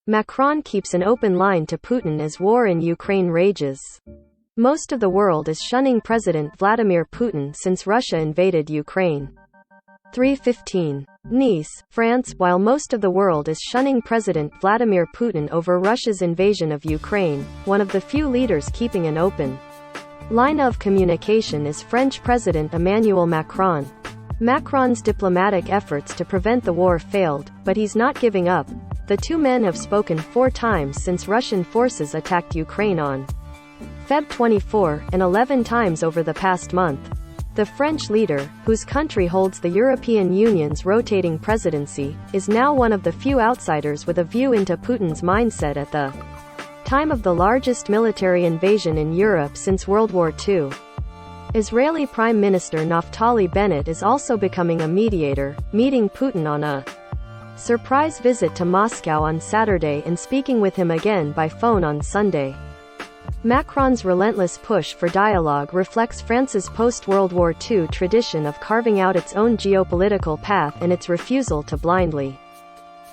Macron keeps an open line to Putin as war in Ukraine rages. Most of the world is shunning President Vladimir Putin since Russia invaded Ukraine. 3:15. Nice, France. While most of the world is shunning President Vladimir Putin over Russia's invasion of Ukraine, one of the few leaders keeping an open line of communication is French President Emmanuel Macron. Macron's diplomatic efforts to prevent the war failed, but he's not giving up. The two men have spoken 4 times since Russian forces attacked Ukraine on Feb 24, and 11 times over the past month. The French leader, whose country holds the European Union's rotating presidency, is now one of the few outsiders with a view into Putin's mindset at the time of the largest military invasion in Europe since World War II. Israeli Prime Minister Naftali Bennett is also becoming a mediator, meeting Putin on a surprise visit to Moscow on Saturday and speaking with him again by phone on Sunday. Macron's relentless push for dialogue reflects France's post-World War II tradition of carving out its own geopolitical path and its refusal to blindly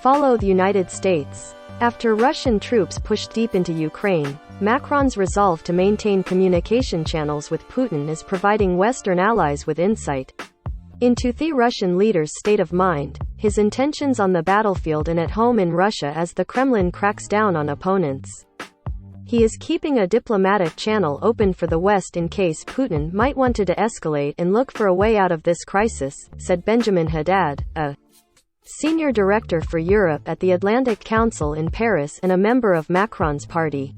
follow the United States. After Russian troops pushed deep into Ukraine, Macron's resolve to maintain communication channels with Putin is providing Western allies with insight into the Russian leader's state of mind, his intentions on the battlefield and at home in Russia as the Kremlin cracks down on opponents. He is keeping a diplomatic channel open for the West in case Putin might want to de-escalate and look for a way out of this crisis, said Benjamin Haddad, a senior director for Europe at the Atlantic Council in Paris and a member of Macron's party.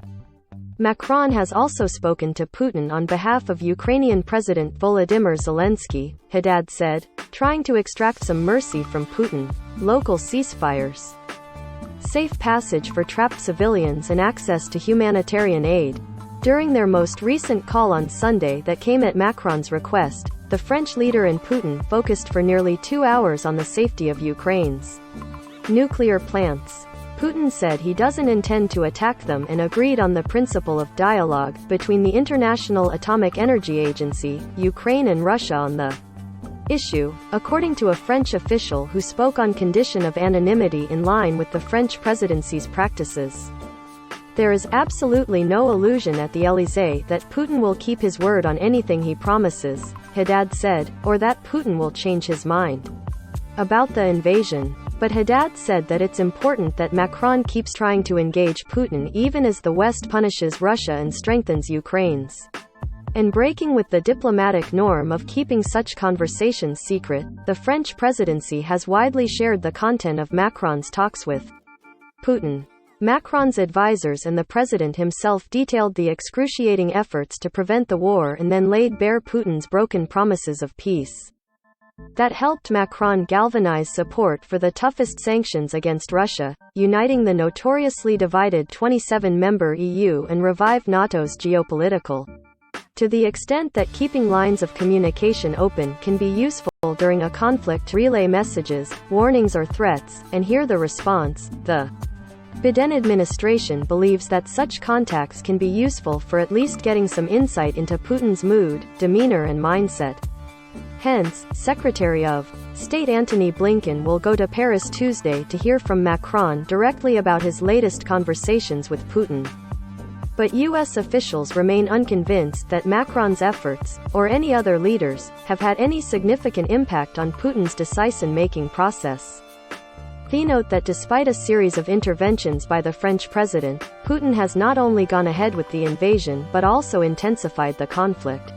Macron has also spoken to Putin on behalf of Ukrainian President Volodymyr Zelensky, Haddad said, trying to extract some mercy from Putin, local ceasefires, safe passage for trapped civilians and access to humanitarian aid. During their most recent call on Sunday that came at Macron's request, the French leader and Putin focused for nearly 2 hours on the safety of Ukraine's nuclear plants. Putin said he doesn't intend to attack them and agreed on the principle of dialogue between the International Atomic Energy Agency, Ukraine and Russia on the issue, according to a French official who spoke on condition of anonymity in line with the French presidency's practices. There is absolutely no illusion at the Elysée that Putin will keep his word on anything he promises, Haddad said, or that Putin will change his mind about the invasion. But Haddad said that it's important that Macron keeps trying to engage Putin even as the West punishes Russia and strengthens Ukraine's and breaking with the diplomatic norm of keeping such conversations secret. The French presidency has widely shared the content of Macron's talks with Putin. Macron's advisors and the president himself detailed the excruciating efforts to prevent the war and then laid bare Putin's broken promises of peace that helped Macron galvanize support for the toughest sanctions against Russia, uniting the notoriously divided 27-member EU and revive NATO's geopolitical. To the extent that keeping lines of communication open can be useful during a conflict, relay messages, warnings or threats, and hear the response, the Biden administration believes that such contacts can be useful for at least getting some insight into Putin's mood, demeanor and mindset. Hence, Secretary of State Antony Blinken will go to Paris Tuesday to hear from Macron directly about his latest conversations with Putin. But U.S. officials remain unconvinced that Macron's efforts, or any other leaders, have had any significant impact on Putin's decision-making process. They note that despite a series of interventions by the French president, Putin has not only gone ahead with the invasion but also intensified the conflict.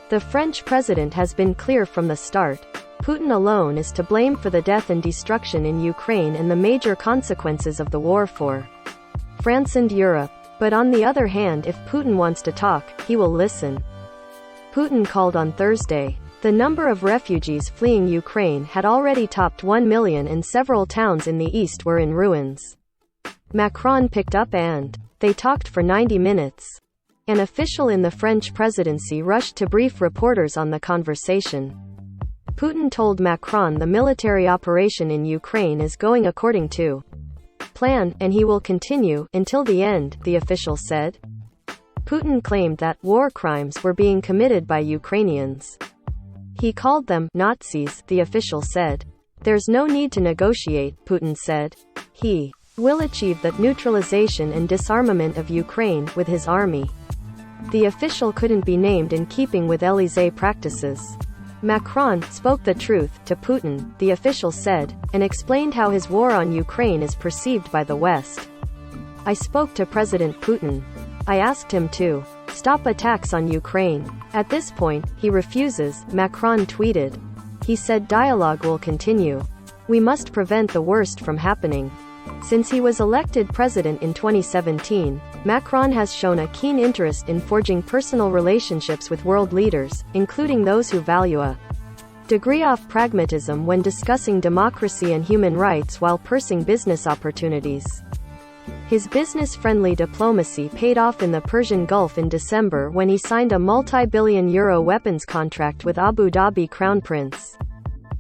The French president has been clear from the start. Putin alone is to blame for the death and destruction in Ukraine and the major consequences of the war for France and Europe. But on the other hand, if Putin wants to talk, he will listen. Putin called on Thursday. The number of refugees fleeing Ukraine had already topped 1 million and several towns in the east were in ruins. Macron picked up and they talked for 90 minutes. An official in the French presidency rushed to brief reporters on the conversation. Putin told Macron the military operation in Ukraine is going according to plan, and he will continue until the end, the official said. Putin claimed that war crimes were being committed by Ukrainians. He called them Nazis, the official said. There's no need to negotiate, Putin said. He will achieve the neutralization and disarmament of Ukraine with his army. The official couldn't be named in keeping with Élysée practices. Macron spoke the truth to Putin, the official said, and explained how his war on Ukraine is perceived by the West. I spoke to President Putin. I asked him to stop attacks on Ukraine. At this point, he refuses, Macron tweeted. He said dialogue will continue. We must prevent the worst from happening. Since he was elected president in 2017, Macron has shown a keen interest in forging personal relationships with world leaders, including those who value a degree of pragmatism when discussing democracy and human rights while pursuing business opportunities. His business-friendly diplomacy paid off in the Persian Gulf in December when he signed a multi-billion euro weapons contract with Abu Dhabi Crown Prince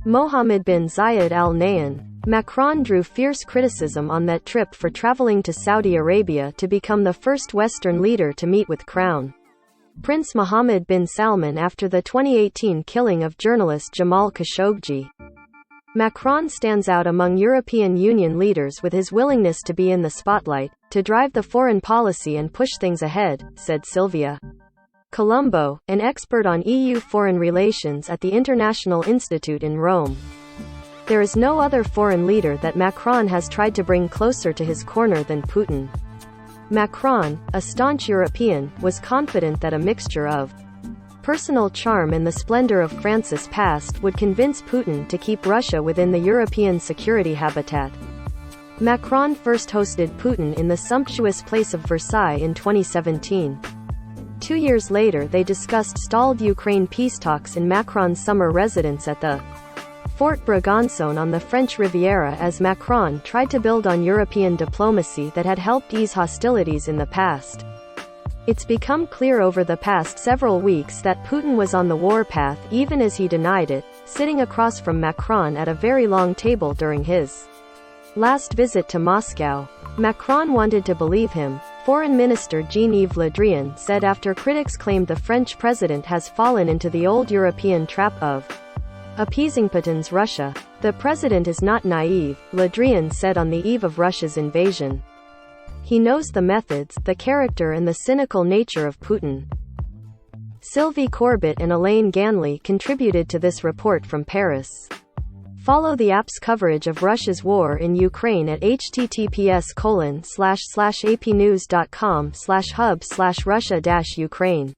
Mohammed bin Zayed Al Nahyan. Macron drew fierce criticism on that trip for traveling to Saudi Arabia to become the first Western leader to meet with Crown Prince Mohammed bin Salman after the 2018 killing of journalist Jamal Khashoggi. Macron stands out among European Union leaders with his willingness to be in the spotlight, to drive the foreign policy and push things ahead, said Sylvia Colombo, an expert on EU foreign relations at the International Institute in Rome. There is no other foreign leader that Macron has tried to bring closer to his corner than Putin. Macron, a staunch European, was confident that a mixture of personal charm and the splendor of France's past would convince Putin to keep Russia within the European security habitat. Macron first hosted Putin in the sumptuous Place of Versailles in 2017. 2 years later they discussed stalled Ukraine peace talks in Macron's summer residence at the Fort Bragançon on the French Riviera as Macron tried to build on European diplomacy that had helped ease hostilities in the past. It's become clear over the past several weeks that Putin was on the warpath even as he denied it, sitting across from Macron at a very long table during his last visit to Moscow. Macron wanted to believe him, Foreign Minister Jean-Yves Le Drian said after critics claimed the French president has fallen into the old European trap of appeasing Putin's Russia. The president is not naive, Le Drian said on the eve of Russia's invasion. He knows the methods, the character and the cynical nature of Putin. Sylvie Corbett and Elaine Ganley contributed to this report from Paris. Follow the app's coverage of Russia's war in Ukraine at https://apnews.com/hub/Russia-Ukraine.